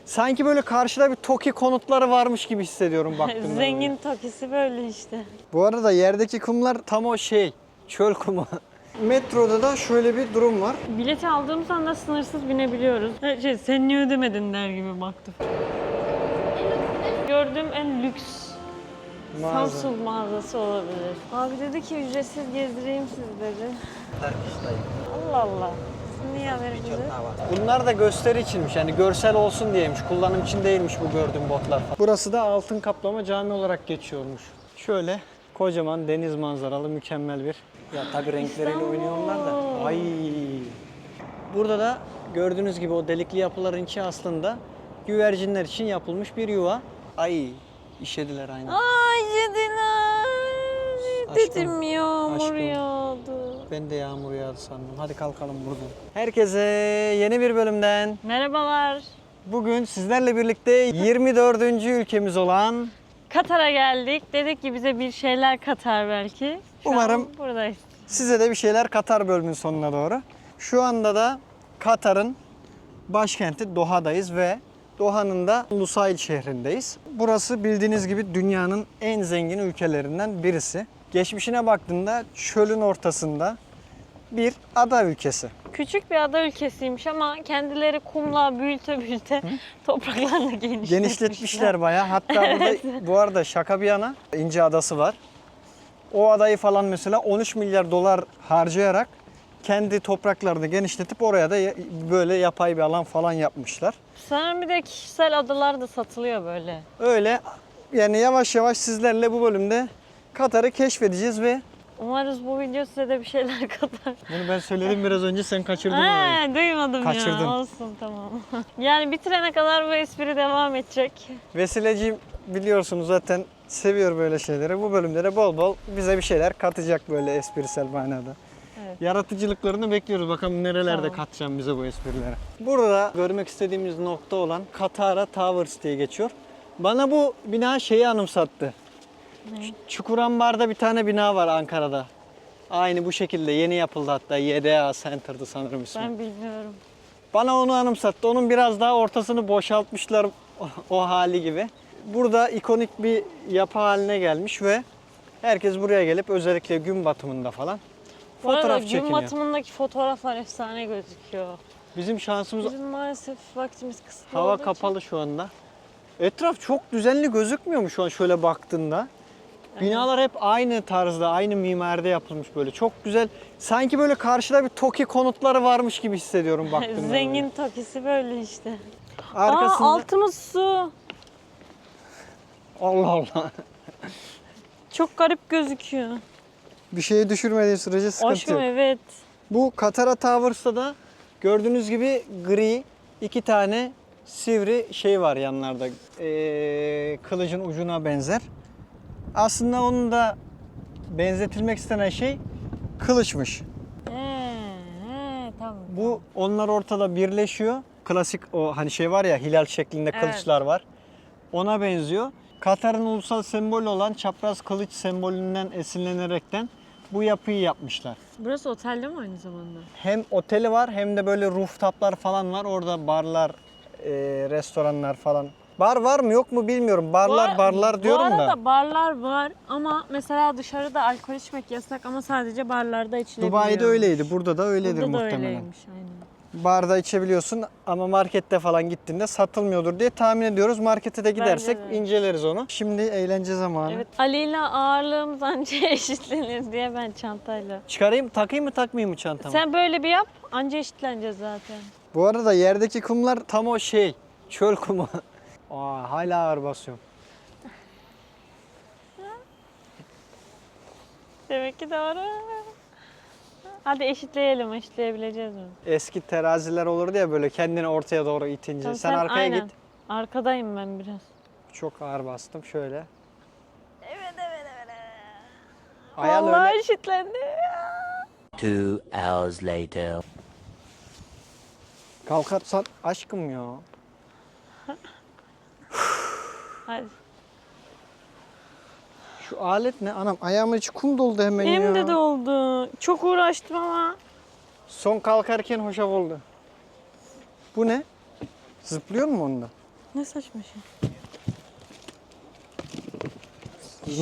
Sanki böyle karşıda bir TOKİ konutları varmış gibi hissediyorum baktığımda. Zengin Tokisi böyle işte. Bu arada yerdeki kumlar tam o çöl kumu. Metroda da şöyle bir durum var. Bileti aldığımız anda sınırsız binebiliyoruz. Sen niye ödemedin der gibi baktım. Gördüğüm en lüks Samsung mağazası olabilir. Abi dedi ki ücretsiz gezdireyim siz dedi. Allah Allah. Niye haberin bize? Bunlar da gösteri içinmiş, yani görsel olsun diyeymiş. Kullanım için değilmiş bu gördüğüm botlar falan. Burası da altın kaplama cami olarak geçiyormuş. Şöyle kocaman deniz manzaralı mükemmel bir. Ya tabii renkleriyle oynuyorlar da. Ay. Burada da gördüğünüz gibi o delikli yapıların içi aslında güvercinler için yapılmış bir yuva. Ay, işediler aynen. Ay yediler. Dedim yağmur aşkım. yağdı. Ben de yağmur yağdı sandım. Hadi kalkalım buradan. Herkese yeni bir bölümden. Merhabalar. Bugün sizlerle birlikte 24. ülkemiz olan Katar'a geldik. Dedik ki bize bir şeyler katar belki. Şu Umarım an buradayız. size de bir şeyler Katar bölümün sonuna doğru. Şu anda da Katar'ın başkenti Doha'dayız ve Doha'nın da Lusail şehrindeyiz. Burası bildiğiniz gibi dünyanın en zengin ülkelerinden birisi. Geçmişine baktığında çölün ortasında bir ada ülkesi. Küçük bir ada ülkesiymiş ama kendileri kumla büyüte topraklarını Genişletmişler bayağı. Hatta burada bu arada şaka bir yana İnce Adası var. O adayı falan mesela 13 milyar dolar harcayarak kendi topraklarını genişletip oraya da böyle yapay bir alan falan yapmışlar. Sanırım bir de kişisel adalar da satılıyor böyle. Öyle yani yavaş yavaş sizlerle bu bölümde Katar'ı keşfedeceğiz ve Umarız bu video size de bir şeyler katar. bunu ben söyledim biraz önce, sen kaçırdın orayı. Duymadım Kaçırdın. ya. Olsun tamam. Yani bitirene kadar bu espri devam edecek. Vesileciğim biliyorsunuz zaten seviyor böyle şeyleri. Bu bölümde de bol bol bize bir şeyler katacak böyle esprisel manada. Evet. Yaratıcılıklarını bekliyoruz. Bakalım nerelerde Tamam. katacağım bize bu esprileri. Burada görmek istediğimiz nokta olan Katara Towers diye geçiyor. Bana bu bina şeyi anımsattı. Çukurambar'da bir tane bina var Ankara'da. Aynı bu şekilde yeni yapıldı, hatta YDA Center'dı sanırım ismi. Ben bilmiyorum. Bana onu anımsattı. Onun biraz daha ortasını boşaltmışlar o hali gibi. Burada ikonik bir yapı haline gelmiş ve herkes buraya gelip özellikle gün batımında falan Bu arada fotoğraf gün çekiniyor. batımındaki fotoğraflar efsane gözüküyor. Bizim şansımız, Bizim maalesef vaktimiz kısıtlı hava olduğu kapalı şu anda. Etraf çok düzenli gözükmüyor mu şu an şöyle baktığında? Binalar hep aynı tarzda, aynı mimaride yapılmış böyle. Çok güzel. Sanki böyle karşıda bir TOKİ konutları varmış gibi hissediyorum için. baktığımda. Zengin Tokisi böyle işte. Arkasında... Altımız su. Allah Allah. Çok garip gözüküyor. Bir şeye düşürmediği sürece sıkıntı Aşkım yok. evet. Bu Katara Towers'ta da gördüğünüz gibi gri iki tane sivri şey var yanlarda. Kılıcın ucuna benzer. Aslında onun da benzetilmek istenen şey kılıçmış. Tamam. Bu onlar ortada birleşiyor. Klasik o hani şey var ya, hilal şeklinde Evet. kılıçlar var. Ona benziyor. Katar'ın ulusal sembolü olan çapraz kılıç sembolünden esinlenerekten bu yapıyı yapmışlar. Burası otelde mi aynı zamanda? Hem oteli var hem de böyle rooftoplar falan var. Orada barlar, restoranlar falan. Bar var mı yok mu bilmiyorum. Barlar diyorum da. Bu arada barlar var ama mesela dışarıda alkol içmek yasak ama sadece barlarda içilebiliyor. Dubai'de öyleydi. Burada da öyledir Burada da muhtemelen. öyleymiş aynen. Barda içebiliyorsun ama markette falan gittiğinde satılmıyordur diye tahmin ediyoruz. Markete de gidersek Bence de. inceleriz onu. Şimdi eğlence zamanı. Evet, Ali ile ağırlığımız anca eşitlenir diye ben çantayla. Çıkarayım, takayım mı takmayayım mı çantamı? Sen böyle bir yap, anca eşitleneceğiz zaten. Bu arada yerdeki kumlar tam o çöl kumu. Aa, hala ağır basıyorum. Demek ki doğru. Hadi eşitleyelim, eşitleyebileceğiz mi? Eski teraziler olurdu ya böyle kendini ortaya doğru itince. Tamam, sen arkaya aynen. git. Arkadayım ben biraz. Çok ağır bastım şöyle. Evet. Ayağın Vallahi öyle. eşitlendi. 2 hours later. Kalkarsan aşkım ya. Hadi. Şu alet ne? Anam ayağımın içi kum doldu hemen ya. Benim de oldu. Çok uğraştım ama. Son kalkarken hoşaf oldu. Bu ne? Zıplıyor mu onda? Ne saçma şey.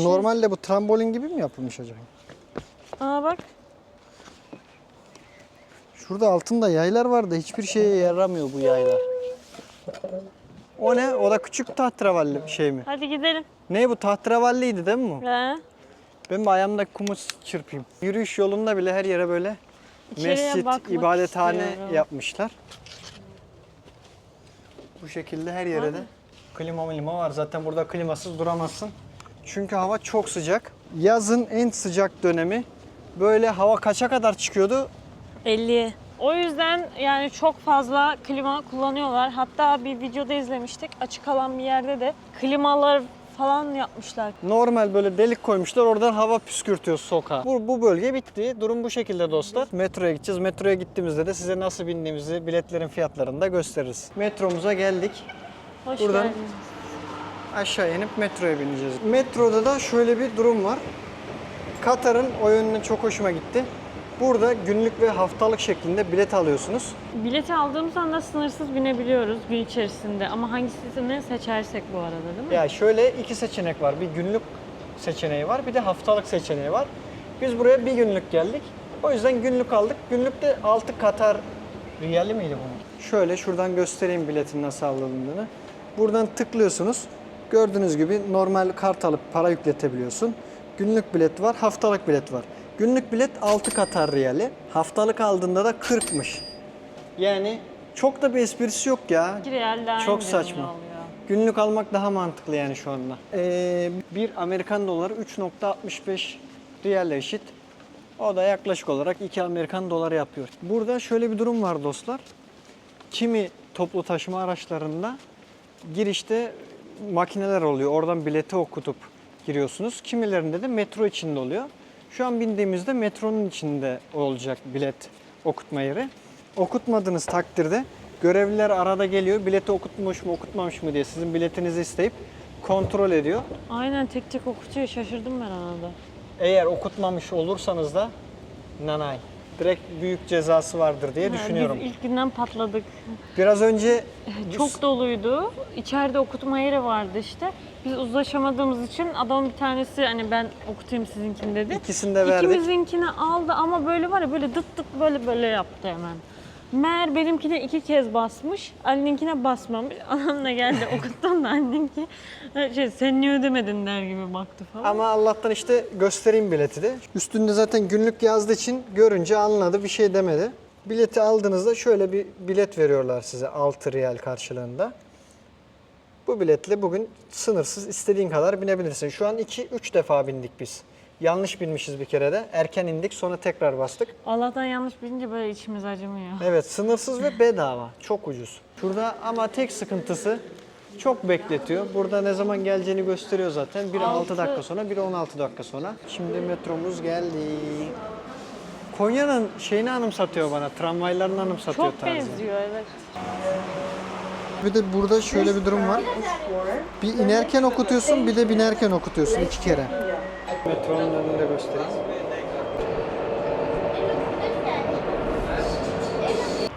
Normalde bu trambolin gibi mi yapılmış acaba? Aa bak. Şurada altında yaylar var da hiçbir şeye yaramıyor bu yaylar. O ne? O da küçük tahterevalli şey mi? Hadi gidelim. Ne bu, tahterevalliydi değil mi bu? He. Ben bir ayağımdaki kumu çırpayım. Yürüyüş yolunda bile her yere böyle İçeriye mescit, bakmak ibadethane istiyorum. yapmışlar. Bu şekilde her yere de klima var. Zaten burada klimasız duramazsın. Çünkü hava çok sıcak. Yazın en sıcak dönemi. Böyle hava kaça kadar çıkıyordu? 50. O yüzden yani çok fazla klima kullanıyorlar. Hatta bir videoda izlemiştik. Açık alan bir yerde de klimalar falan yapmışlar. Normal böyle delik koymuşlar, oradan hava püskürtüyor sokağa. Bu bölge bitti. Durum bu şekilde dostlar. Metroya gideceğiz. Metroya gittiğimizde de size nasıl bindiğimizi, biletlerin fiyatlarını da gösteririz. Metromuza geldik. Hoş Buradan geldiniz. aşağı inip metroya bineceğiz. Metroda da şöyle bir durum var. Katar'ın o yönüne çok hoşuma gitti. Burada günlük ve haftalık şeklinde bilet alıyorsunuz. Bileti aldığımız anda sınırsız binebiliyoruz gün içerisinde. Ama hangisini seçersek bu arada değil mi? Ya şöyle iki seçenek var. Bir günlük seçeneği var, bir de haftalık seçeneği var. Biz buraya bir günlük geldik. O yüzden günlük aldık. Günlükte 6 Katar riyali miydi bunun? Şöyle şuradan göstereyim biletin nasıl alındığını. Buradan tıklıyorsunuz. Gördüğünüz gibi normal kart alıp para yükletebiliyorsun. Günlük bilet var, haftalık bilet var. Günlük bilet 6 Katar riyali. Haftalık aldığında da 40'mış. Yani çok da bir esprisi yok ya. 2 riyal Çok saçma. oluyor. Günlük almak daha mantıklı yani şu anda. Bir Amerikan doları 3.65 riyal eşit. O da yaklaşık olarak 2 Amerikan doları yapıyor. Burada şöyle bir durum var dostlar. Kimi toplu taşıma araçlarında girişte makineler oluyor. Oradan bileti okutup giriyorsunuz. Kimilerinde de metro içinde oluyor. Şu an bindiğimizde metronun içinde olacak bilet okutma yeri. Okutmadığınız takdirde görevliler arada geliyor. Bileti okutmuş mu okutmamış mı diye sizin biletinizi isteyip kontrol ediyor. Aynen tek tek okutuyor. Şaşırdım ben ona da. Eğer okutmamış olursanız da nanay. Direkt büyük cezası vardır diye düşünüyorum. Biz ilk günden patladık. Biraz önce Çok doluydu. İçeride okutma yeri vardı işte. Biz uzlaşamadığımız için adamın bir tanesi hani ben okutayım sizinkini dedi. İkisini de verdik. İkimizinkini aldı ama böyle var ya böyle dıt dıt böyle yaptı hemen. Meğer benimkine 2 kez basmış, Ali'ninkine basmamış. Adam da geldi okuttum da annemki sen niye ödemedin der gibi baktı falan. Ama Allah'tan işte göstereyim bileti de. Üstünde zaten günlük yazdığı için görünce anladı, bir şey demedi. Bileti aldığınızda şöyle bir bilet veriyorlar size 6 riyal karşılığında. Bu biletle bugün sınırsız istediğin kadar binebilirsin. Şu an 2-3 defa bindik biz. Yanlış binmişiz bir kere de. Erken indik, sonra tekrar bastık. Allah'tan yanlış bilince böyle içimiz acımıyor. Evet, sınırsız ve bedava. Çok ucuz. Şurada ama tek sıkıntısı çok bekletiyor. Burada ne zaman geleceğini gösteriyor zaten. Biri 6 dakika sonra, biri 16 dakika sonra. Şimdi metromuz geldi. Konya'nın şeyini anımsatıyor bana, tramvaylarını anımsatıyor Çok tarzı. benziyor evet. Bir de burada şöyle bir durum var. Bir inerken okutuyorsun, bir de binerken okutuyorsun 2 kere. Metronun önünde göstereyim.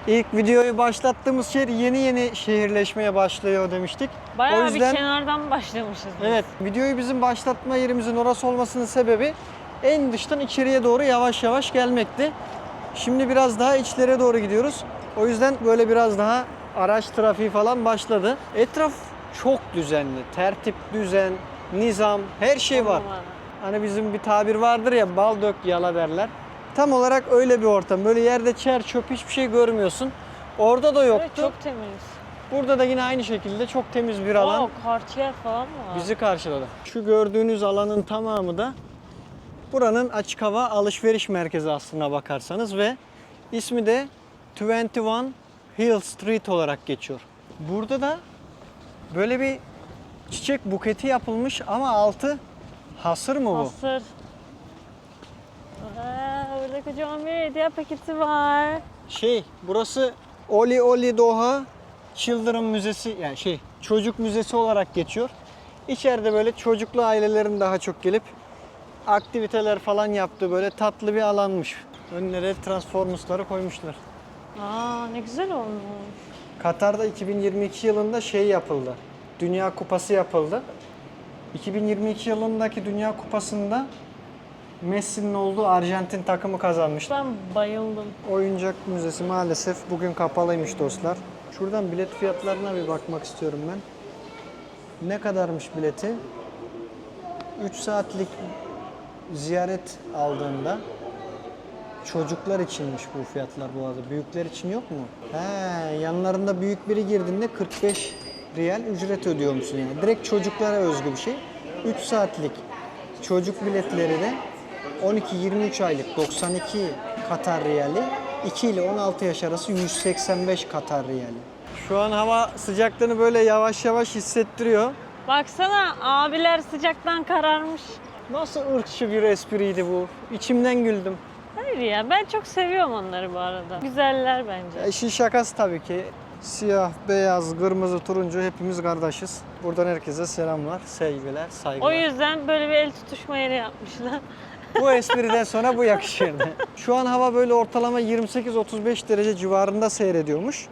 İlk videoyu başlattığımız şehir yeni şehirleşmeye başlıyor demiştik. Bayağı O yüzden bir kenardan başlamışız biz. evet, videoyu bizim başlatma yerimizin orası olmasının sebebi en dıştan içeriye doğru yavaş yavaş gelmekti. Şimdi biraz daha içlere doğru gidiyoruz. O yüzden böyle biraz daha araç trafiği falan başladı. Etraf çok düzenli, tertip, düzen, nizam, her şey var. Hani bizim bir tabir vardır ya, bal dök yala derler. Tam olarak öyle bir ortam. Böyle yerde çer çöp hiçbir şey görmüyorsun. Orada da yoktu. Evet, çok temiz. Burada da yine aynı şekilde çok temiz bir alan. Cartier falan mı var? Bizi karşıladı. Şu gördüğünüz alanın tamamı da buranın açık hava alışveriş merkezi aslına bakarsanız ve ismi de 21 Hill Street olarak geçiyor. Burada da böyle bir çiçek buketi yapılmış ama altı hasır mı bu? Hasır. Burada kocaman bir hediye paketi var. Burası Oli Oli Doha Children Müzesi, yani çocuk müzesi olarak geçiyor. İçeride böyle çocuklu ailelerin daha çok gelip aktiviteler falan yaptığı böyle tatlı bir alanmış. Önlere Transformers'ları koymuşlar. Ne güzel olmuş. Katar'da 2022 yılında şey yapıldı. Dünya Kupası yapıldı. 2022 yılındaki Dünya Kupası'nda Messi'nin olduğu Arjantin takımı kazanmıştı. Ben bayıldım. Oyuncak müzesi maalesef bugün kapalıymış dostlar. Şuradan bilet fiyatlarına bir bakmak istiyorum ben. Ne kadarmış bileti? 3 saatlik ziyaret aldığında çocuklar içinmiş bu fiyatlar bu arada. Büyükler için yok mu? He, yanlarında büyük biri girdiğinde 45 riyal ücret ödüyormuşsun yani. Direkt çocuklara özgü bir şey. 3 saatlik çocuk biletleri de 12-23 aylık 92 Katar riyali, 2 ile 16 yaş arası 185 Katar riyali. Şu an hava sıcaklığını böyle yavaş yavaş hissettiriyor. Baksana abiler sıcaktan kararmış. Nasıl ırkçı bir espriydi bu. İçimden güldüm. Hayır ya ben çok seviyorum onları bu arada. Güzeller bence. İşin şakası tabii ki. Siyah, beyaz, kırmızı, turuncu hepimiz kardeşiz. Buradan herkese selamlar, sevgiler, saygılar. O yüzden böyle bir el tutuşma yeri yapmışlar. Bu espriden sonra bu yakışırdı. Şu an hava böyle ortalama 28-35 derece civarında seyrediyormuş.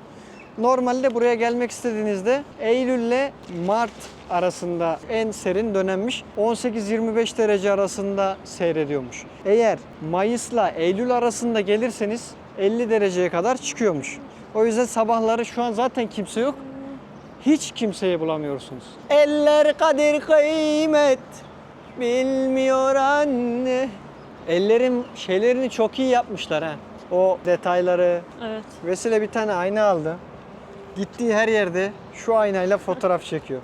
Normalde buraya gelmek istediğinizde Eylül ile Mart arasında en serin dönemmiş. 18-25 derece arasında seyrediyormuş. Eğer Mayıs'la Eylül arasında gelirseniz 50 dereceye kadar çıkıyormuş. O yüzden sabahları şu an zaten kimse yok. Hiç kimseyi bulamıyorsunuz. Eller kadir kıymet bilmiyor anne. Ellerim şeylerini çok iyi yapmışlar ha. O detayları. Evet. Vesile bir tane ayna aldı. Gittiği her yerde şu aynayla fotoğraf çekiyor.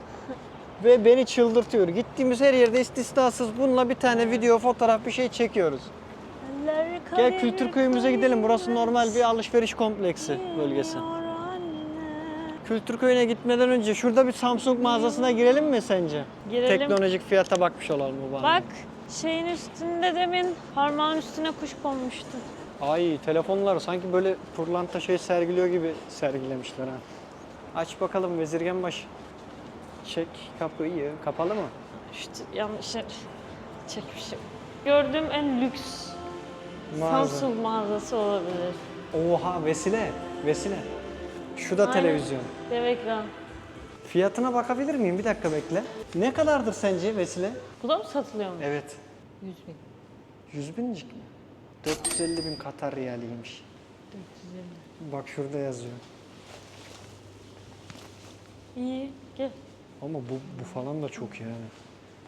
Ve beni çıldırtıyor. Gittiğimiz her yerde istisnasız bununla bir tane video, fotoğraf bir şey çekiyoruz. Gel kültür köyümüze gidelim. Burası normal bir alışveriş kompleksi bölgesi. Kültür köyüne gitmeden önce şurada bir Samsung mağazasına girelim mi sence? Girelim. Teknolojik fiyata bakmış olalım bu bana. Bak şeyin üstünde demin parmağın üstüne kuş konmuştu. Ay telefonlar sanki böyle pırlanta şey sergiliyor gibi sergilemişler ha. Aç bakalım vezirgenbaşı. Çek kapıyı. Kapalı mı? İşte yanlış yer çekmişim. Gördüğüm en lüks Mağaza. Samsung mağazası olabilir. Oha Vesile. Vesile. Şu da Aynen. televizyon. Dev ekran. Fiyatına bakabilir miyim? Bir dakika bekle. Ne kadardır sence Vesile? Bu da mı satılıyor mu? Evet. 100 bin. 100 bincik mi? 450 bin Katar riyaliymiş. 450. Bak şurada yazıyor. İyi gel. Ama bu falan da çok yani.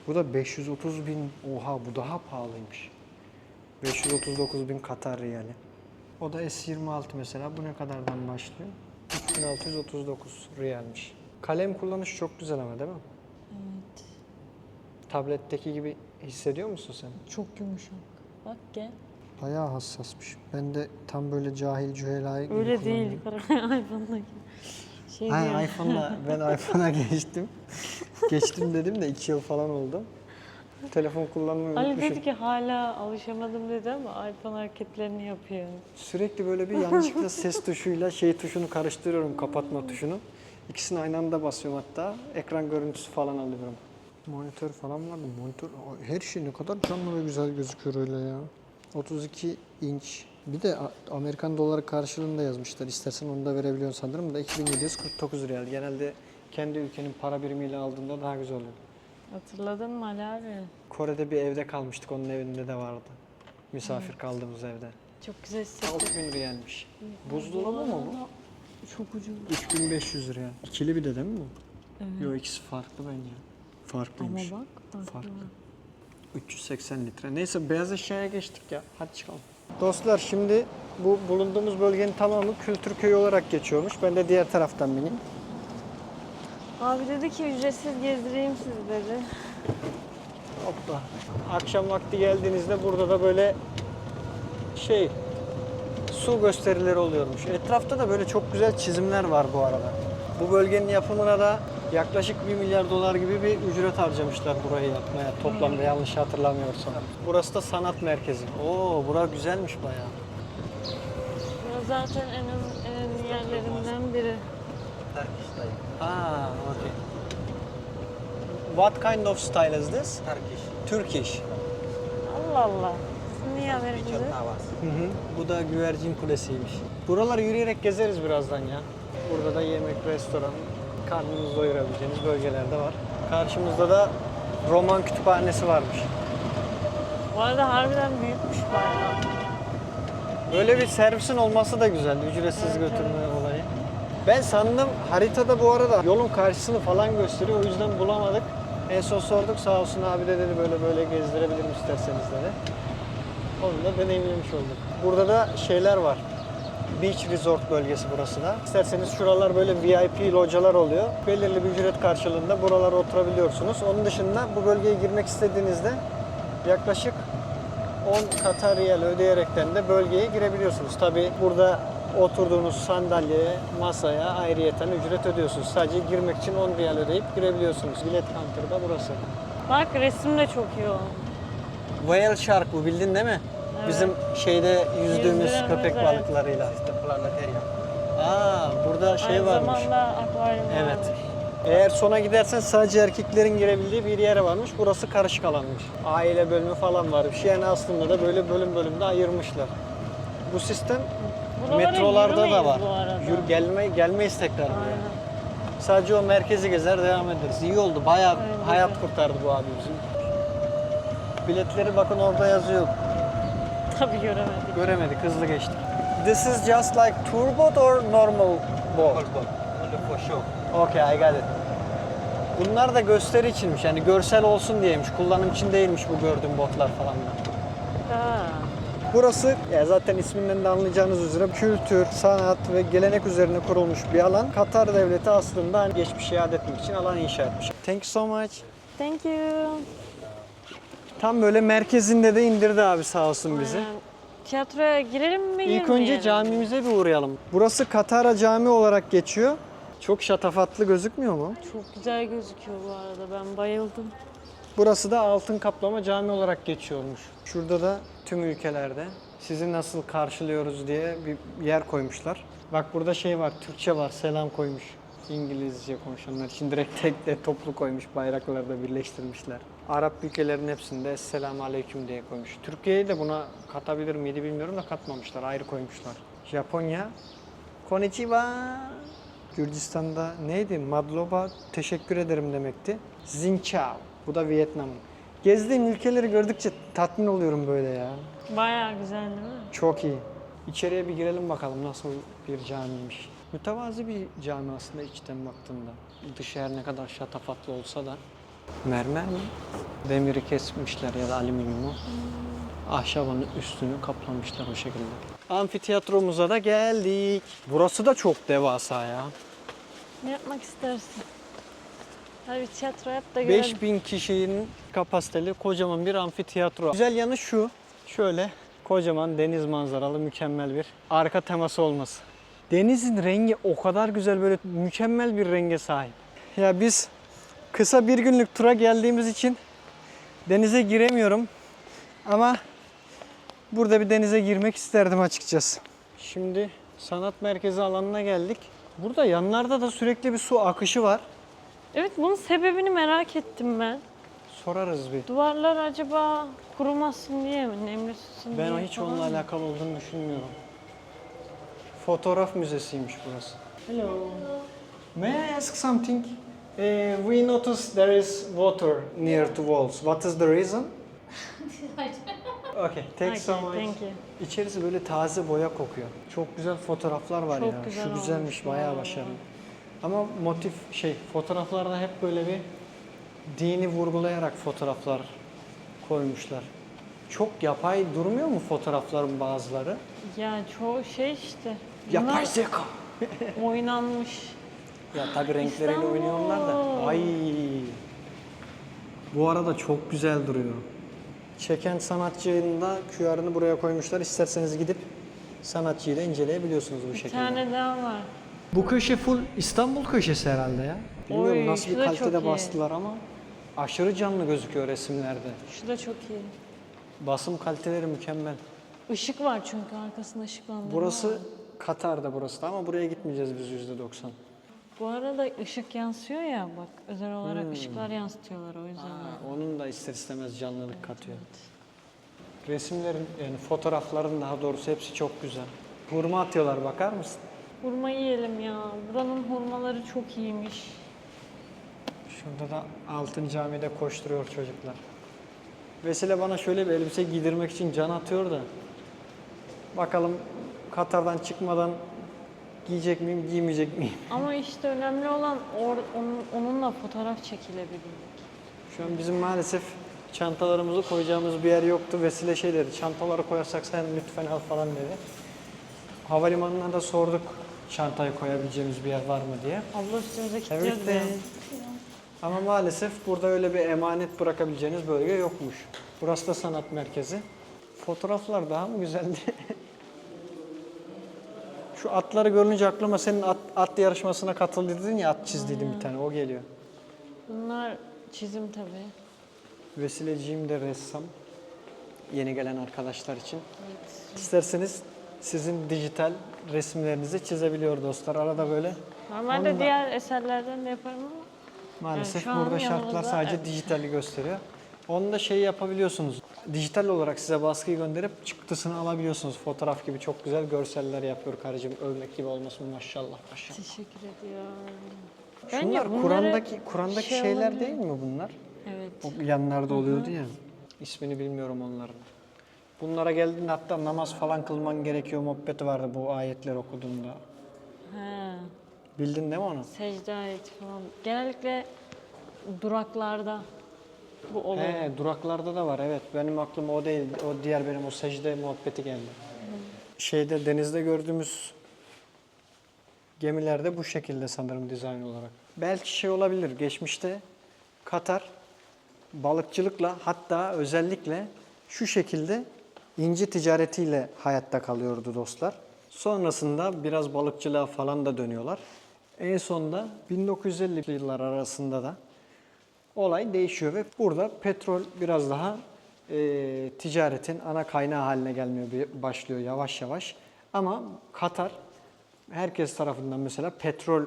Bu da 530 bin. Oha bu daha pahalıymış. 539 bin Katar riyali. O da S26 mesela. Bu ne kadardan başlıyor? 3639 riyalmiş. Kalem kullanışı çok güzel ama değil mi? Evet. Tabletteki gibi hissediyor musun sen? Çok yumuşak. Bak gel. Bayağı hassasmış. Ben de tam böyle cahil cühelayı gibi Öyle değil kullanıyorum. yukarı iPhone'daki. Şey diyor. Ha iPhone'la ben iPhone'a geçtim. Geçtim dedim de 2 yıl falan oldu. Telefon kullanmayı Ali unutmuşum. dedi ki hala alışamadım dedi ama iPhone hareketlerini yapıyor. Sürekli böyle bir yanlışlıkla ses tuşuyla şey tuşunu karıştırıyorum, kapatma tuşunu. İkisini aynı anda basıyorum hatta. Ekran görüntüsü falan alıyorum. Monitör falan vardı. Monitör her şey ne kadar canlı ve güzel gözüküyor öyle ya. 32 inç. Bir de Amerikan doları karşılığında yazmışlar. İstersen onu da verebiliyorsun sanırım da 2749 riyal. Genelde kendi ülkenin para birimiyle aldığında daha güzel oluyor. Hatırladın mı Ali abi? Kore'de bir evde kalmıştık. Onun evinde de vardı. Misafir kaldığımız evde. Çok güzel hissettim. 6000 riyalmiş. Buzdolabı mı bu? Çok ucuz. 3500 riyal. İkili bir de değil mi bu? Evet. Yok ikisi farklı bence. Farklıymış. Ama bak Farklı. 380 litre. Neyse beyaz eşyaya geçtik ya. Hadi çıkalım. Dostlar şimdi bu bulunduğumuz bölgenin tamamı kültür köyü olarak geçiyormuş. Ben de diğer taraftan bineyim. Abi dedi ki ücretsiz gezdireyim sizi dedi. Hoppa. Akşam vakti geldiğinizde burada da böyle şey su gösterileri oluyormuş. Etrafta da böyle çok güzel çizimler var bu arada. Bu bölgenin yapımına da yaklaşık 1 milyar dolar gibi bir ücret harcamışlar burayı yapmaya toplamda yanlış hatırlamıyorsam. Burası da sanat merkezi. Oo, bura güzelmiş bayağı. Bu zaten en iyi yerlerinden biri. Ah, okay. What kind of style is this? Turkish. Allah Allah. Niye haberin bize? Hı hı. Bu da güvercin kulesiymiş. Buraları yürüyerek gezeriz birazdan ya. Burada da yemek, restoran, karnınızı doyurabileceğiniz bölgelerde var. Karşımızda da roman kütüphanesi varmış. Bu arada harbiden büyükmüş bayağı. Böyle bir servisin olması da güzel, ücretsiz götürme olayı. Ben sandım haritada bu arada yolun karşısını falan gösteriyor, o yüzden bulamadık. En son sorduk, sağ olsun abi de dedi böyle böyle gezdirebilirim isterseniz dedi. Onu da deneyimlemiş olduk. Burada da şeyler var. Beach Resort bölgesi burası da. İsterseniz şuralar böyle VIP localar oluyor. Belirli bir ücret karşılığında buralara oturabiliyorsunuz. Onun dışında bu bölgeye girmek istediğinizde yaklaşık 10 Katar riyal ödeyerekten de bölgeye girebiliyorsunuz. Tabi burada oturduğunuz sandalyeye, masaya ayrıyeten ücret ödüyorsunuz. Sadece girmek için 10 riyal ödeyip girebiliyorsunuz. Bilet counter'ı da burası. Bak resim de çok iyi oldu. Whale shark bu, bildin değil mi? Evet. Bizim şeyde yüzdüğümüz Yüzdüğümüz, köpek evet. balıklarıyla. Aa, burada şey Aynı varmış. zamanda akvaryum Evet. varmış. Eğer sona gidersen sadece erkeklerin girebildiği bir yere varmış. Burası karışık alanmış. Aile bölümü falan varmış. Yani aslında da böyle bölüm bölümde ayırmışlar. Bu sistem Buralara metrolarda da yürümeyiz var. bu arada. Gelmeyiz tekrar buraya. Aynen. Sadece o merkezi gezer devam ederiz. İyi oldu. Bayağı Bence de. hayat kurtardı bu abimizin. Biletleri bakın orada yazıyor. Tabii göremedik. Göremedik, hızlı geçtik. This is just like tour boat or normal boat? Only for show. Okay, I got it. Bunlar da gösteri içinmiş. Yani görsel olsun diyeymiş. Kullanım için değilmiş bu gördüğüm botlar falan da. Ha. Burası ya zaten isminden de anlayacağınız üzere kültür, sanat ve gelenek üzerine kurulmuş bir alan. Katar devleti aslında hani geçmişi yad etmek için alan inşa etmiş. Thank you so much. Thank you. Tam böyle merkezinde de indirdi abi sağ olsun bizi. Aynen. Tiyatroya girelim mi İlk girmeyelim önce mi? camimize bir uğrayalım. Burası Katara Cami olarak geçiyor. Çok şatafatlı gözükmüyor mu? Çok güzel gözüküyor bu arada. Ben bayıldım. Burası da altın kaplama cami olarak geçiyormuş. Şurada da tüm ülkelerde sizi nasıl karşılıyoruz diye bir yer koymuşlar. Bak burada şey var, Türkçe var, selam koymuş. İngilizce konuşanlar için direkt tek de toplu koymuş, bayrakları da birleştirmişler. Arap ülkelerin hepsinde Esselamu Aleyküm diye koymuş. Türkiye'yi de buna katabilir miydi bilmiyorum da katmamışlar, ayrı koymuşlar. Japonya, Konnichiwa. Gürcistan'da neydi? Madloba teşekkür ederim demekti. Xin chao. Bu da Vietnam. Gezdiğim ülkeleri gördükçe tatmin oluyorum böyle ya. Bayağı güzel değil mi? Çok iyi. İçeriye bir girelim bakalım nasıl bir camiymiş. Mütevazi bir cami aslında içten baktığında. Dışı her ne kadar şatafatlı olsa da. Mermer mi? Demiri kesmişler ya da alüminyumu. Ahşabın üstünü kaplamışlar o şekilde. Amfiteyatromuza da geldik. Burası da çok devasa ya. Ne yapmak istersin? Hadi bir tiyatro yap da görelim. 5000 kişinin kapasiteli kocaman bir amfiteyatro. Güzel yanı şu, şöyle kocaman deniz manzaralı mükemmel bir arka teması olması. Denizin rengi o kadar güzel, böyle mükemmel bir renge sahip. Ya biz kısa bir günlük tura geldiğimiz için denize giremiyorum ama burada bir denize girmek isterdim açıkçası. Şimdi sanat merkezi alanına geldik. Burada yanlarda da sürekli bir su akışı var. Evet, bunun sebebini merak ettim ben. Sorarız bir. Duvarlar acaba kurumasın diye mi? Nemli tutsun diye Ben hiç falan onunla mı? alakalı olduğunu düşünmüyorum. Fotoğraf müzesiymiş burası. Hello. May I ask something? We noticed there is water near to walls. What is the reason? Okay, thanks so Okay, much. thank you. İçerisi böyle taze boya kokuyor. Çok güzel fotoğraflar var Çok ya. güzel Şu güzelmiş, olmuş bayağı vallahi. başarılı. Ama motif fotoğraflarda hep böyle bir dini vurgulayarak fotoğraflar koymuşlar. Çok yapay durmuyor mu fotoğrafların bazıları? Ya çoğu şey işte. Yapay Bunlar zeka. oynanmış. Ya tabii renkleriyle İstanbul. oynuyorlar da. Ay. Bu arada çok güzel duruyor. Çeken sanatçının da QR'ını buraya koymuşlar. İsterseniz gidip sanatçıyı da inceleyebiliyorsunuz bu Bir şekilde. tane daha var. Bu köşe full İstanbul köşesi herhalde ya. Bilmiyorum Oy, nasıl şu bir da kalitede çok iyi. bastılar ama aşırı canlı gözüküyor resimlerde. Şu da çok iyi. Basım kaliteleri mükemmel. Işık var çünkü arkasında ışıklandırma Burası var. Katar'da burası da ama buraya gitmeyeceğiz biz %90. Bu arada ışık yansıyor ya bak. Özel olarak Hmm. ışıklar yansıtıyorlar o yüzden. Onun da ister istemez canlılık katıyor. Resimlerin yani fotoğrafların daha doğrusu hepsi çok güzel. Hurma atıyorlar, bakar mısın? Hurma yiyelim ya. Buranın hurmaları çok iyiymiş. Şurada da Altın Cami'de koşturuyor çocuklar. Vesile bana şöyle bir elbise giydirmek için can atıyor da. Bakalım Katar'dan çıkmadan giyecek miyim, giymeyecek miyim? Ama işte önemli olan onunla fotoğraf çekilebilmek. Şu an bizim maalesef çantalarımızı koyacağımız bir yer yoktu. Vesile şey dedi, çantaları koyarsak sen lütfen al falan dedi. Havalimanına da sorduk çantayı koyabileceğimiz bir yer var mı diye. Abla üstümüze Evet kilitliyordu de. ya. Ama maalesef burada öyle bir emanet bırakabileceğiniz bölge yokmuş. Burası da sanat merkezi. Fotoğraflar daha mı güzeldi? Şu atları görünce aklıma senin at yarışmasına katıldıydın ya, at çizdiydin bir tane, o geliyor. Bunlar çizim tabii. Vesileciğim de ressam. Yeni gelen arkadaşlar için. İsterseniz sizin dijital resimlerinizi çizebiliyor dostlar. Arada böyle. Normalde Onu da- diğer eserlerden de yaparım ama Maalesef Yani şu an burada şartlar yanımızda, sadece evet. dijitali gösteriyor. Onu da şey yapabiliyorsunuz. Dijital olarak size baskıyı gönderip çıktısını alabiliyorsunuz. Fotoğraf gibi çok güzel görseller yapıyor karıcığım. Övmek gibi olmasın maşallah maşallah. teşekkür ediyorum. Şunlar bunları Kur'an'daki şey şeyler olabilir. değil mi bunlar? Evet. O yanlarda oluyordu ya. İsmini bilmiyorum onların. Bunlara geldiğinde hatta namaz falan kılman gerekiyor muhabbeti vardı bu ayetler okuduğunda. He. Bildin değil mi onu? Secde ayeti falan. Genellikle duraklarda bu oluyor. He, duraklarda da var evet. Benim aklıma o değil. O diğer benim o secde muhabbeti geldi. Şeyde denizde gördüğümüz gemilerde bu şekilde sanırım dizayn olarak. Belki şey olabilir. Geçmişte Katar balıkçılıkla hatta özellikle şu şekilde inci ticaretiyle hayatta kalıyordu dostlar. Sonrasında biraz balıkçılığa falan da dönüyorlar. En sonunda 1950'li yıllar arasında da olay değişiyor ve burada petrol biraz daha ticaretin ana kaynağı haline gelmeye başlıyor yavaş yavaş. Ama Katar herkes tarafından mesela petrol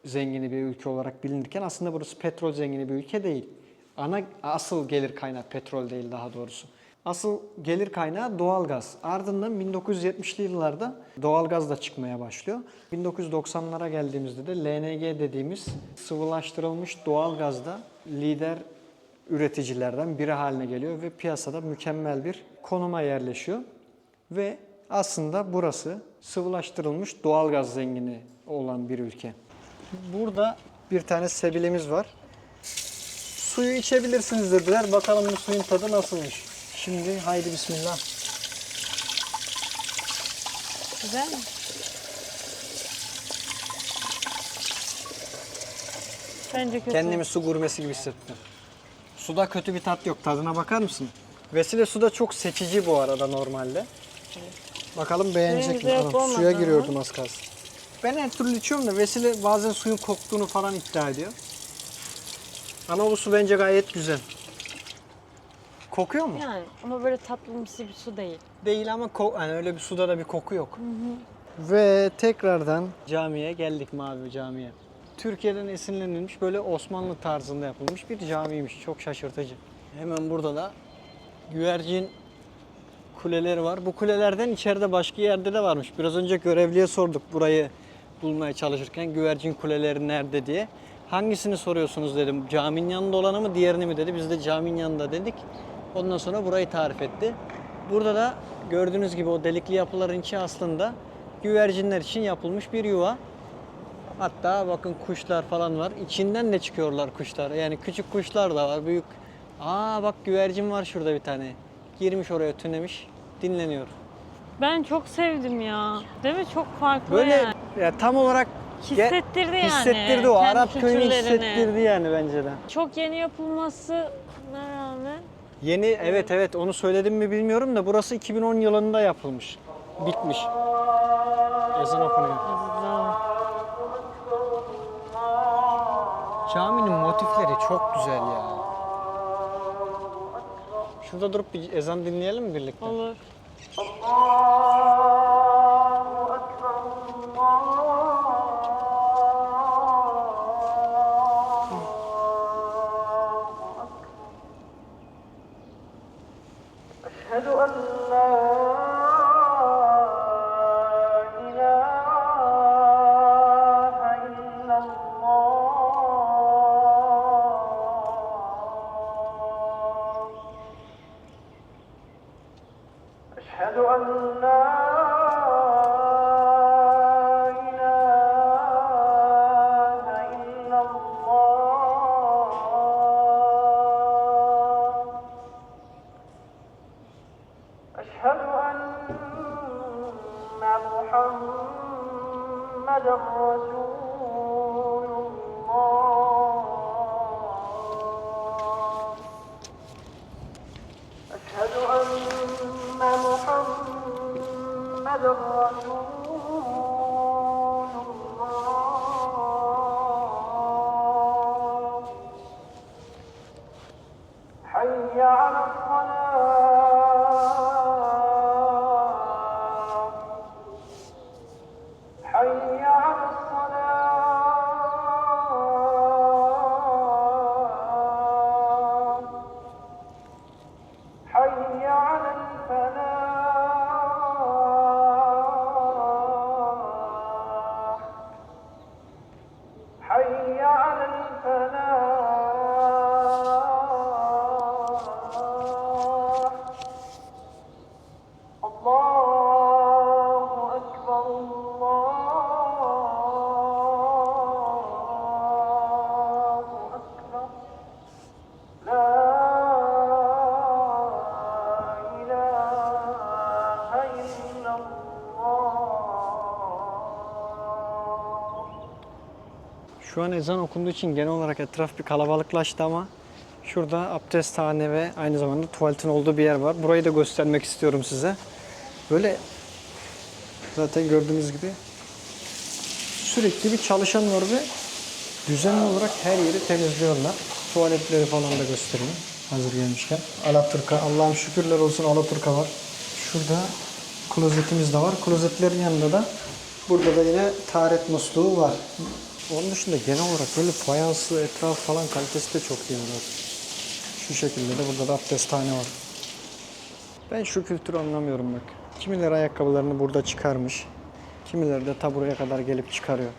zengini bir ülke olarak bilinirken aslında burası petrol zengini bir ülke değil. Asıl gelir kaynağı petrol değil daha doğrusu. Asıl gelir kaynağı doğalgaz. Ardından 1970'li yıllarda doğalgaz da çıkmaya başlıyor. 1990'lara geldiğimizde de LNG dediğimiz sıvılaştırılmış doğalgaz da lider üreticilerden biri haline geliyor ve piyasada mükemmel bir konuma yerleşiyor. Ve aslında burası sıvılaştırılmış doğalgaz zengini olan bir ülke. Burada bir tane sebilimiz var. Suyu içebilirsiniz dediler. Bakalım bu suyun tadı nasılmış. Şimdi haydi bismillah. Güzel mi? Bence kötü. Kendimi su gurmesi gibi hissettim. Suda kötü bir tat yok. Tadına bakar mısın? Vesile suda çok seçici bu arada normalde. Bakalım beğenecek mi? Suyun güzel Anam, suya olmadı giriyordum az kalsın. Ben her türlü içiyorum da Vesile bazen suyun koktuğunu falan iddia ediyor. Ama bu su bence gayet güzel. Kokuyor mu? Yani ama böyle tatlımsı bir su değil. Değil ama yani öyle bir suda da bir koku yok. Ve tekrardan camiye geldik, Mavi Camiye. Türkiye'den esinlenilmiş böyle Osmanlı tarzında yapılmış bir camiymiş. Çok şaşırtıcı. Hemen burada da güvercin kuleleri var. Bu kulelerden içeride başka yerde de varmış. Biraz önce görevliye sorduk burayı bulmaya çalışırken güvercin kuleleri nerede diye. Hangisini soruyorsunuz dedim. Caminin yanında olanı mı diğerini mi dedi. Biz de caminin yanında dedik. Ondan sonra burayı tarif etti. Burada da gördüğünüz gibi o delikli yapıların içi aslında güvercinler için yapılmış bir yuva. Hatta bakın kuşlar falan var. İçinden de çıkıyorlar kuşlar. Yani küçük kuşlar da var, büyük. Bak güvercin var şurada bir tane. Girmiş oraya, tünemiş, dinleniyor. Ben çok sevdim ya. Değil mi? Çok farklı Böyle yani. ya tam olarak Hissettirdi yani. hissettirdi o kendi Arap köyünü kültürlerini. hissettirdi yani bence de. Çok yeni yapılmasına rağmen Yeni evet onu söyledim mi bilmiyorum da burası 2010 yılında yapılmış. Bitmiş. Ezan okunuyor. Caminin motifleri çok güzel ya. Şurada durup bir ezan dinleyelim mi birlikte? olur. أشهد أن لا إله رسول الله أشهد أن محمد رسول الله حي على الصلاة حي على الصلاة حي على الفلاح حي على الفلاح الله أكبر الله أكبر لا إله إلا الله. Şu an ezan okunduğu için genel olarak etraf bir kalabalıklaştı ama şurada abdesthane ve aynı zamanda tuvaletin olduğu bir yer var. Burayı da göstermek istiyorum size. Böyle zaten gördüğünüz gibi sürekli bir çalışan var ve düzenli olarak her yeri temizliyorlar. Tuvaletleri falan da göstereyim hazır gelmişken. Alaturka, Allah'ım şükürler olsun Alaturka var. Şurada klozetimiz de var. Klozetlerin yanında da burada da yine taharet musluğu var. Onun dışında genel olarak böyle fayanslı etraf falan kalitesi de çok iyi var. Şu şekilde de burada da abdesthane var. Ben şu kültürü anlamıyorum bak. Kimileri ayakkabılarını burada çıkarmış. Kimileri de ta buraya kadar gelip çıkarıyor.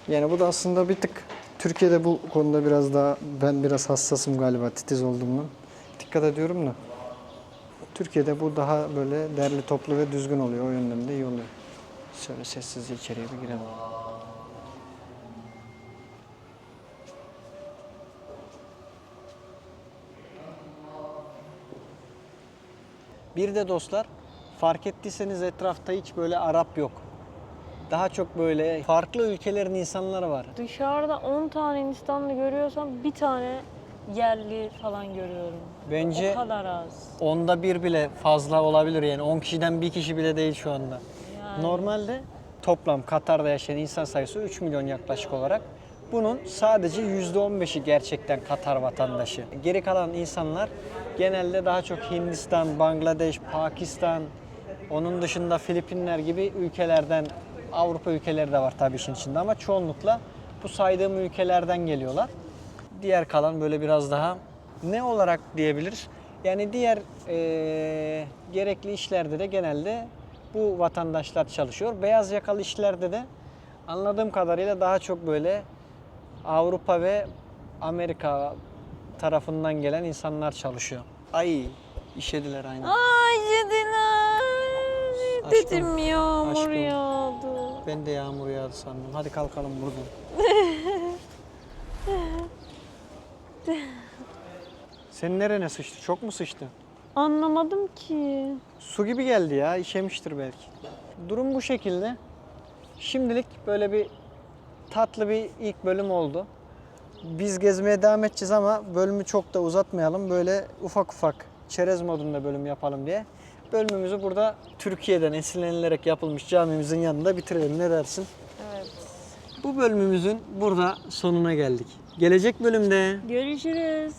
Yani bu da aslında bir tık Türkiye'de bu konuda biraz daha ben biraz hassasım galiba titiz olduğumdan. Dikkat ediyorum da. Türkiye'de bu daha böyle derli toplu ve düzgün oluyor. O yönden de iyi oluyor. Şöyle sessizce içeriye bir girelim. Bir de dostlar fark ettiyseniz etrafta hiç böyle Arap yok. Daha çok böyle farklı ülkelerin insanları var. Dışarıda 10 tane Hindistanlı görüyorsam bir tane yerli falan görüyorum. Bence O kadar az. onda bir bile fazla olabilir yani 10 kişiden bir kişi bile değil şu anda. Yani. Normalde toplam Katar'da yaşayan insan sayısı 3 milyon yaklaşık olarak. Bunun sadece %15'i gerçekten Katar vatandaşı. Geri kalan insanlar genelde daha çok Hindistan, Bangladeş, Pakistan, onun dışında Filipinler gibi ülkelerden, Avrupa ülkeleri de var tabii işin içinde ama çoğunlukla bu saydığım ülkelerden geliyorlar. Diğer kalan böyle biraz daha ne olarak diyebiliriz? Yani diğer gerekli işlerde de genelde bu vatandaşlar çalışıyor. Beyaz yakalı işlerde de anladığım kadarıyla daha çok böyle Avrupa ve Amerika tarafından gelen insanlar çalışıyor. Ay işediler aynen. Ay yediler. Aşkım, Dedim yağmur aşkım. yağdı. Ben de yağmur yağdı sandım. Hadi kalkalım buradan. Senin nerene sıçtı? Çok mu sıçtı? Anlamadım ki. Su gibi geldi ya. İşemiştir belki. Durum bu şekilde. Şimdilik böyle bir tatlı bir ilk bölüm oldu. Biz gezmeye devam edeceğiz ama bölümü çok da uzatmayalım. Böyle ufak ufak çerez modunda bölüm yapalım diye. Bölümümüzü burada Türkiye'den esinlenilerek yapılmış camimizin yanında bitirelim. Ne dersin? Evet. Bu bölümümüzün burada sonuna geldik. Gelecek bölümde Görüşürüz.